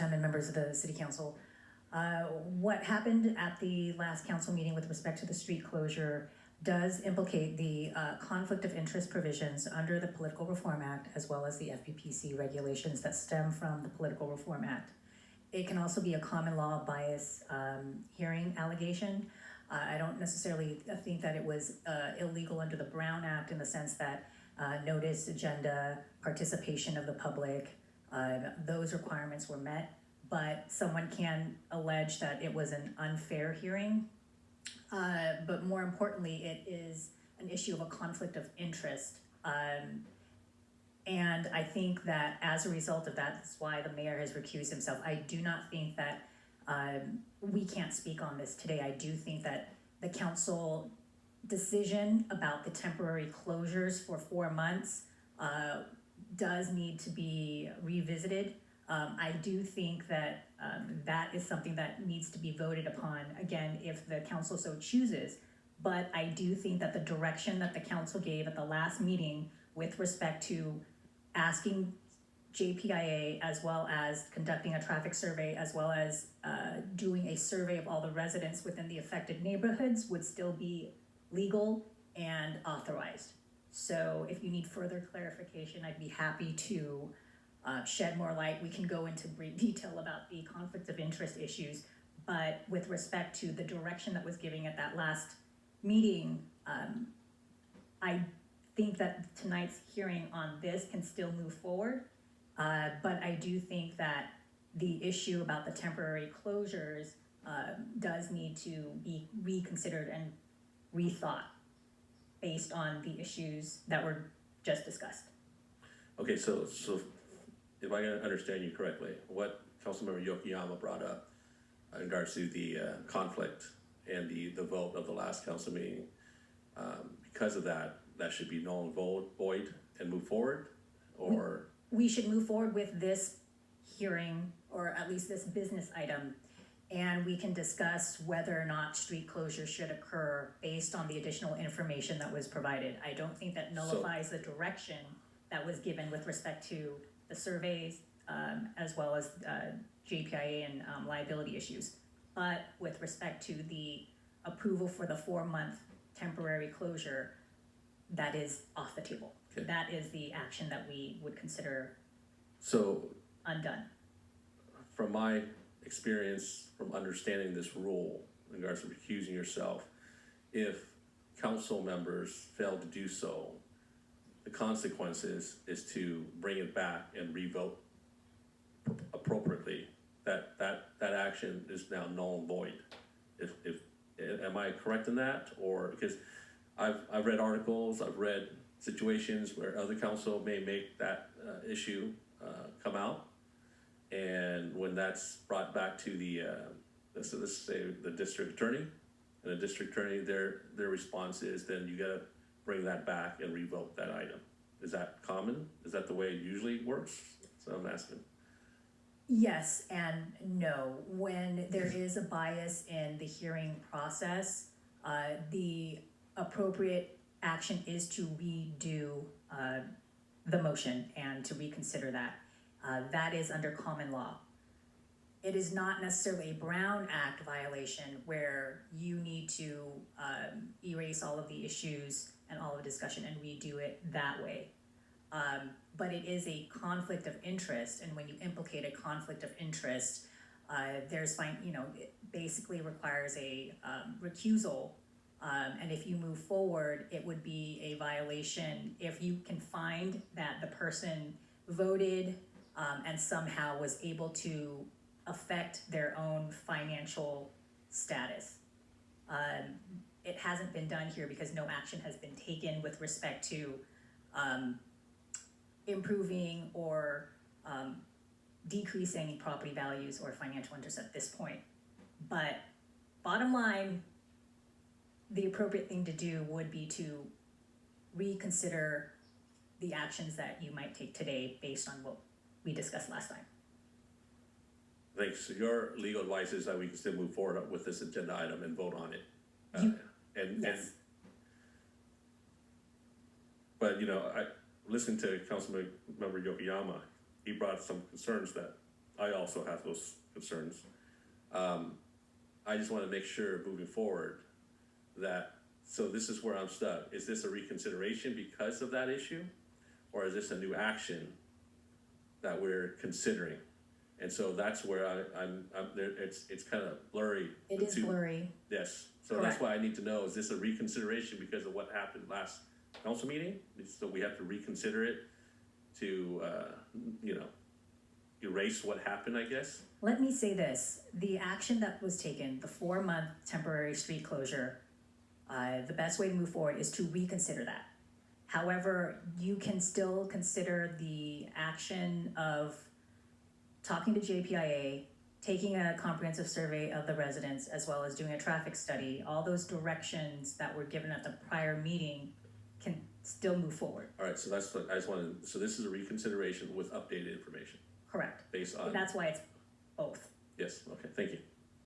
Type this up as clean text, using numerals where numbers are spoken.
and members of the City Council. What happened at the last council meeting with respect to the street closure does implicate the conflict of interest provisions under the Political Reform Act, as well as the FPPC regulations that stem from the Political Reform Act. It can also be a common law bias hearing allegation. I don't necessarily think that it was illegal under the Brown Act in the sense that notice, agenda, participation of the public, those requirements were met, but someone can allege that it was an unfair hearing. But more importantly, it is an issue of a conflict of interest. And I think that as a result of that, that's why the mayor has recused himself. I do not think that we can't speak on this today. I do think that the council decision about the temporary closures for 4 months does need to be revisited. I do think that that is something that needs to be voted upon, again, if the council so chooses. But I do think that the direction that the council gave at the last meeting with respect to asking JPIA, as well as conducting a traffic survey, as well as doing a survey of all the residents within the affected neighborhoods would still be legal and authorized. So if you need further clarification, I'd be happy to shed more light. We can go into great detail about the conflict of interest issues, but with respect to the direction that was given at that last meeting, I think that tonight's hearing on this can still move forward, but I do think that the issue about the temporary closures does need to be reconsidered and rethought based on the issues that were just discussed. Okay, so if I understand you correctly, what Councilmember Yokoyama brought up in regards to the conflict and the vote of the last council meeting, because of that should be null and void and move forward, or? We should move forward with this hearing, or at least this business item, and we can discuss whether or not street closure should occur based on the additional information that was provided. I don't think that nullifies the direction that was given with respect to the surveys, as well as JPIA and liability issues. But with respect to the approval for the 4-month temporary closure, that is off the table. Okay. That is the action that we would consider undone. From my experience, from understanding this rule in regards to recusing yourself, if council members fail to do so, the consequences is to bring it back and revote appropriately. That action is now null and void. If am I correct in that? Or because I've read articles, I've read situations where other council may make that issue come out, and when that's brought back to the let's say the district attorney, and the district attorney, their response is, then you got to bring that back and revote that item. Is that common? Is that the way it usually works? So I'm asking. Yes and no. When there is a bias in the hearing process, the appropriate action is to redo the motion and to reconsider that. That is under common law. It is not necessarily a Brown Act violation where you need to erase all of the issues and all of the discussion and redo it that way. But it is a conflict of interest, and when you implicate a conflict of interest, it basically requires a recusal. And if you move forward, it would be a violation if you can find that the person voted and somehow was able to affect their own financial status. It hasn't been done here because no action has been taken with respect to improving or decreasing property values or financial interest at this point. But bottom line, the appropriate thing to do would be to reconsider the actions that you might take today based on what we discussed last time. Thanks. So your legal advice is that we can still move forward with this agenda item and vote on it. Yes. But I listened to Councilmember Yokoyama. He brought some concerns that I also have those concerns. I just wanna make sure moving forward that, so this is where I'm stuck. Is this a reconsideration because of that issue? Or is this a new action that we're considering? And so that's where I'm there, it's kind of blurry. It the is two. Blurry. Yes, so Correct. that's why I need to know, is this a reconsideration because of what happened last council meeting? So we have to reconsider it to, erase what happened, I guess? Let me say this, the action that was taken, the 4-month temporary street closure, the best way to move forward is to reconsider that. However, you can still consider the action of talking to JPIA, taking a comprehensive survey of the residents, as well as doing a traffic study. All those directions that were given at the prior meeting can still move forward. All right, so that's what, I just wanted, so this is a reconsideration with updated information Correct. based on. And that's why it's both. Yes, okay, thank you.